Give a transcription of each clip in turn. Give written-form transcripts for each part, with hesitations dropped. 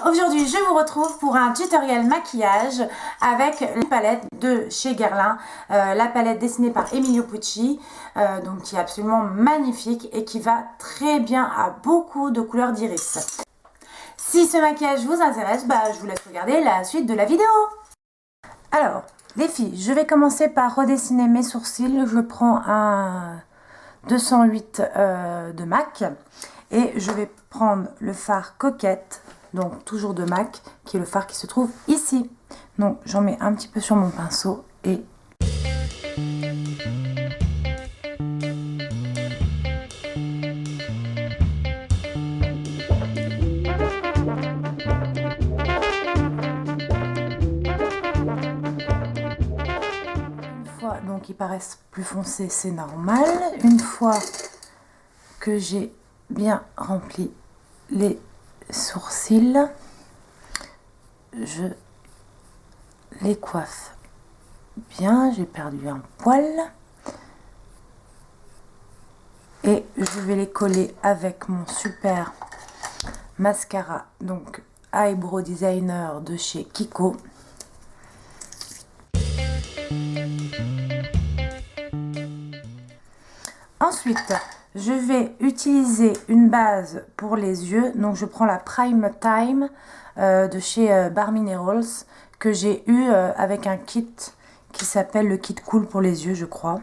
Aujourd'hui, je vous retrouve pour un tutoriel maquillage avec la palette de chez Guerlain, la palette dessinée par Emilio Pucci, donc qui est absolument magnifique et qui va très bien à beaucoup de couleurs d'iris. Si ce maquillage vous intéresse, je vous laisse regarder la suite de la vidéo. Alors, les filles, je vais commencer par redessiner mes sourcils. Je prends un 208 de MAC et je vais prendre le fard Coquette, donc toujours de MAC, qui est le fard qui se trouve ici. Donc j'en mets un petit peu sur mon pinceau et donc ils paraissent plus foncés, c'est normal. Une fois que j'ai bien rempli les sourcils, je les coiffe bien. J'ai perdu un poil et je vais les coller avec mon super mascara, donc Eyebrow Designer de chez Kiko. Ensuite, je vais utiliser une base pour les yeux. Donc, je prends la Prime Time de chez Bare Minerals que j'ai eu avec un kit qui s'appelle le kit cool pour les yeux, je crois.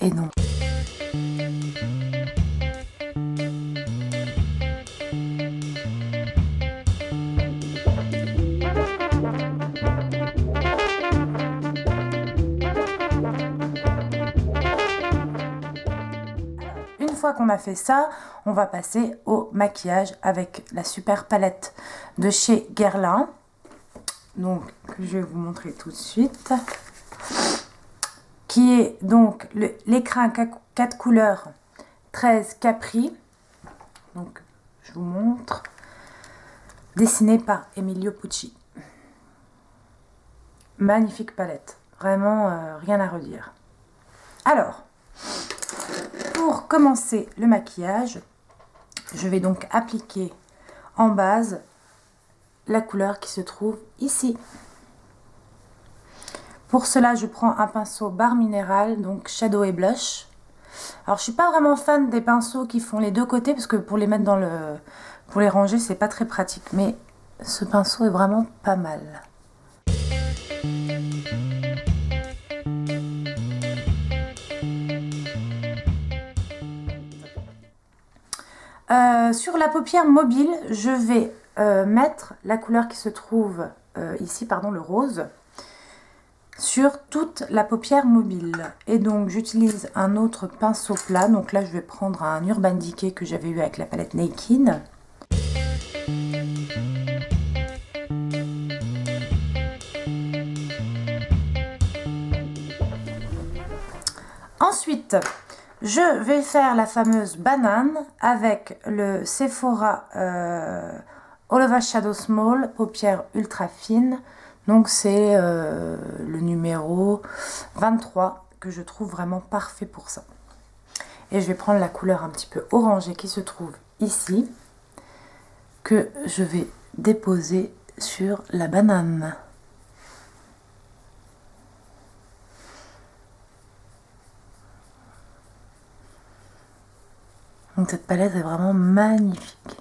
Et donc... Une fois qu'on a fait ça, on va passer au maquillage avec la super palette de chez Guerlain. Donc, que je vais vous montrer tout de suite. Qui est donc l'écrin 4 couleurs 13 Capri. Donc, je vous montre. Dessiné par Emilio Pucci. Magnifique palette. Vraiment, rien à redire. Alors... Pour commencer le maquillage, je vais donc appliquer en base la couleur qui se trouve ici. Pour cela, je prends un pinceau Bare Minéral, donc Shadow et Blush. Alors, je suis pas vraiment fan des pinceaux qui font les deux côtés, parce que pour les mettre pour les ranger, c'est pas très pratique. Mais ce pinceau est vraiment pas mal. Sur la paupière mobile, je vais mettre la couleur qui se trouve ici, pardon, le rose, sur toute la paupière mobile. Et donc, j'utilise un autre pinceau plat. Donc là, je vais prendre un Urban Decay que j'avais eu avec la palette Naked. Ensuite... je vais faire la fameuse banane avec le Sephora All Over Shadow Small, paupière ultra fine. Donc c'est le numéro 23 que je trouve vraiment parfait pour ça. Et je vais prendre la couleur un petit peu orangée qui se trouve ici, que je vais déposer sur la banane. Donc cette palette est vraiment magnifique.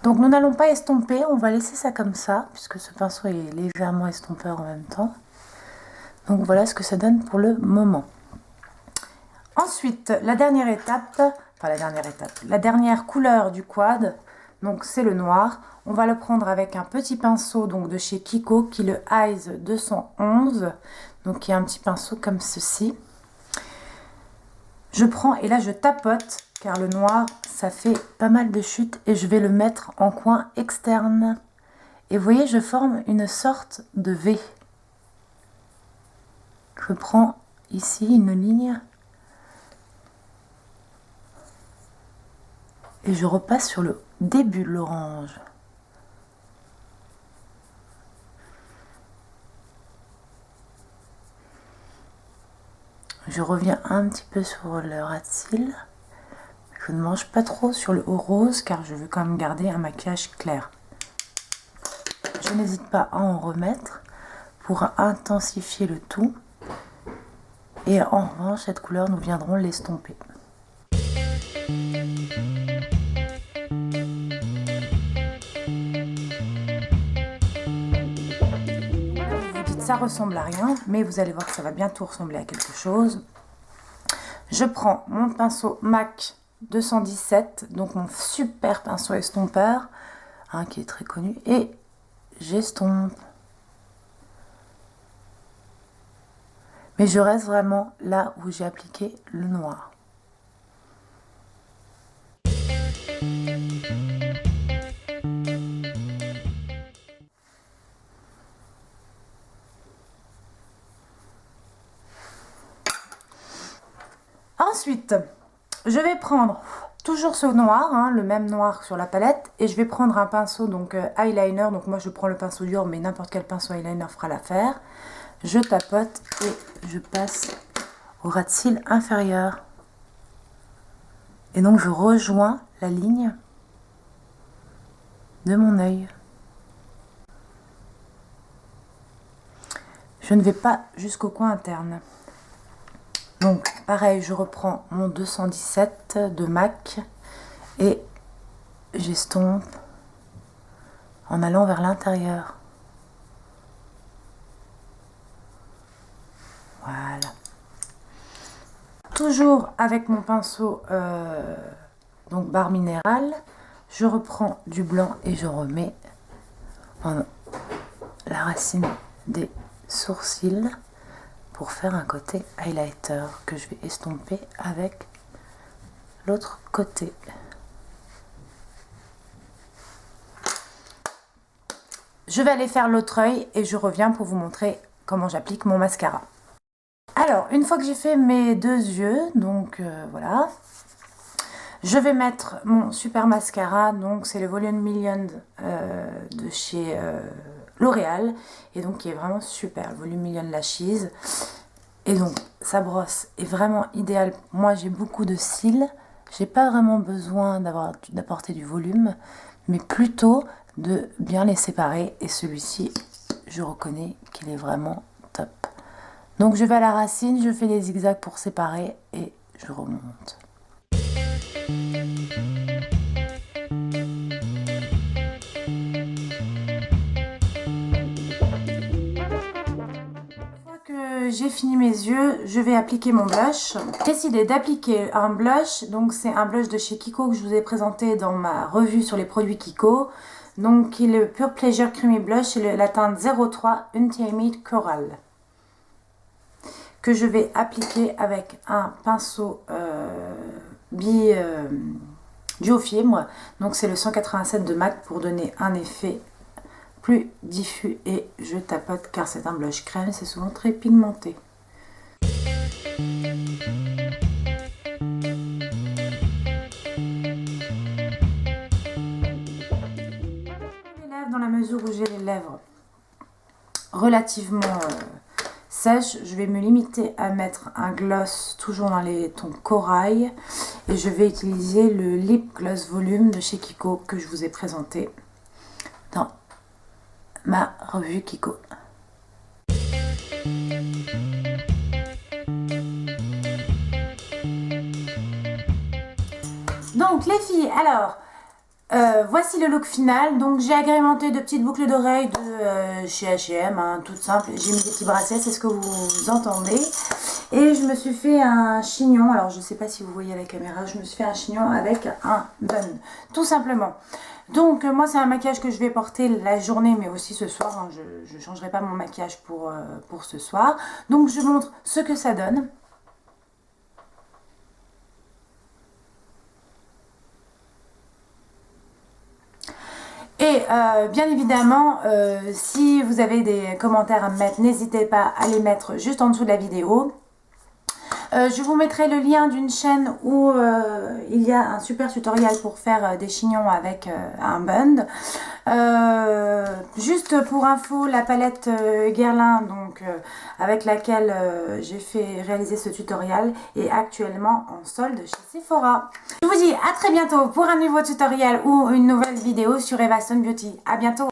Donc nous n'allons pas estomper, on va laisser ça comme ça, puisque ce pinceau est légèrement estompeur en même temps. Donc voilà ce que ça donne pour le moment. Ensuite, la dernière étape, la dernière couleur du quad, donc c'est le noir. On va le prendre avec un petit pinceau donc de chez Kiko, qui est le Eyes 211, donc qui est un petit pinceau comme ceci. Je prends et là je tapote, car le noir ça fait pas mal de chutes, et je vais le mettre en coin externe Et vous voyez, je forme une sorte de V. Je prends ici une ligne et je repasse sur le début de l'orange. Je reviens un petit peu sur le ras de cils. Je ne mange pas trop sur le haut rose car je veux quand même garder un maquillage clair. Je n'hésite pas à en remettre pour intensifier le tout. Et en revanche, cette couleur, nous viendrons l'estomper. Vous dites ça ressemble à rien, mais vous allez voir que ça va bientôt ressembler à quelque chose. Je prends mon pinceau MAC 217, donc mon super pinceau estompeur, hein, qui est très connu, et j'estompe. Mais je reste vraiment là où j'ai appliqué le noir. Ensuite, je vais prendre toujours ce noir, hein, le même noir sur la palette, et je vais prendre un pinceau donc eyeliner. Donc moi je prends le pinceau dur, mais n'importe quel pinceau eyeliner fera l'affaire. Je tapote et je passe au ras de cils inférieur. Et donc je rejoins la ligne de mon œil. Je ne vais pas jusqu'au coin interne. Donc pareil, je reprends mon 217 de MAC et j'estompe en allant vers l'intérieur. Voilà. Toujours avec mon pinceau donc barre minérale, je reprends du blanc et je remets en la racine des sourcils pour faire un côté highlighter que je vais estomper avec l'autre côté. Je vais aller faire l'autre œil et je reviens pour vous montrer comment j'applique mon mascara. Alors, une fois que j'ai fait mes deux yeux, donc voilà, je vais mettre mon super mascara, donc c'est le Volume Million de chez L'Oréal, et donc qui est vraiment super, le Volume Million Lashes. Et donc, sa brosse est vraiment idéale. Moi, j'ai beaucoup de cils, j'ai pas vraiment besoin d'apporter du volume, mais plutôt de bien les séparer, et celui-ci, je reconnais qu'il est vraiment top. Donc je vais à la racine, je fais des zigzags pour séparer et je remonte. Une fois que j'ai fini mes yeux, je vais appliquer mon blush. J'ai décidé d'appliquer un blush, donc c'est un blush de chez Kiko que je vous ai présenté dans ma revue sur les produits Kiko. Donc qui est le Pure Pleasure Creamy Blush et la teinte 03 Intimate Coral, que je vais appliquer avec un pinceau duo fibre. Donc c'est le 187 de MAC pour donner un effet plus diffus, et je tapote car c'est un blush crème, c'est souvent très pigmenté. Dans la mesure où j'ai les lèvres relativement sèche, je vais me limiter à mettre un gloss toujours dans les tons corail, et je vais utiliser le Lip Gloss Volume de chez Kiko que je vous ai présenté dans ma revue Kiko. Donc les filles, alors voici le look final. Donc j'ai agrémenté de petites boucles d'oreilles de chez H&M, hein, toutes simples. J'ai mis des petits bracelets, c'est ce que vous entendez. Et je me suis fait un chignon, alors je ne sais pas si vous voyez à la caméra, je me suis fait un chignon avec un bun, tout simplement. Donc moi c'est un maquillage que je vais porter la journée, mais aussi ce soir, hein. Je ne changerai pas mon maquillage pour ce soir. Donc je montre ce que ça donne. Et bien évidemment, si vous avez des commentaires à me mettre, n'hésitez pas à les mettre juste en dessous de la vidéo. Je vous mettrai le lien d'une chaîne où il y a un super tutoriel pour faire des chignons avec un bund. Juste pour info, la palette Guerlain, donc avec laquelle j'ai fait réaliser ce tutoriel, est actuellement en solde chez Sephora. Je vous dis à très bientôt pour un nouveau tutoriel ou une nouvelle vidéo sur Eva Stone Beauty. À bientôt.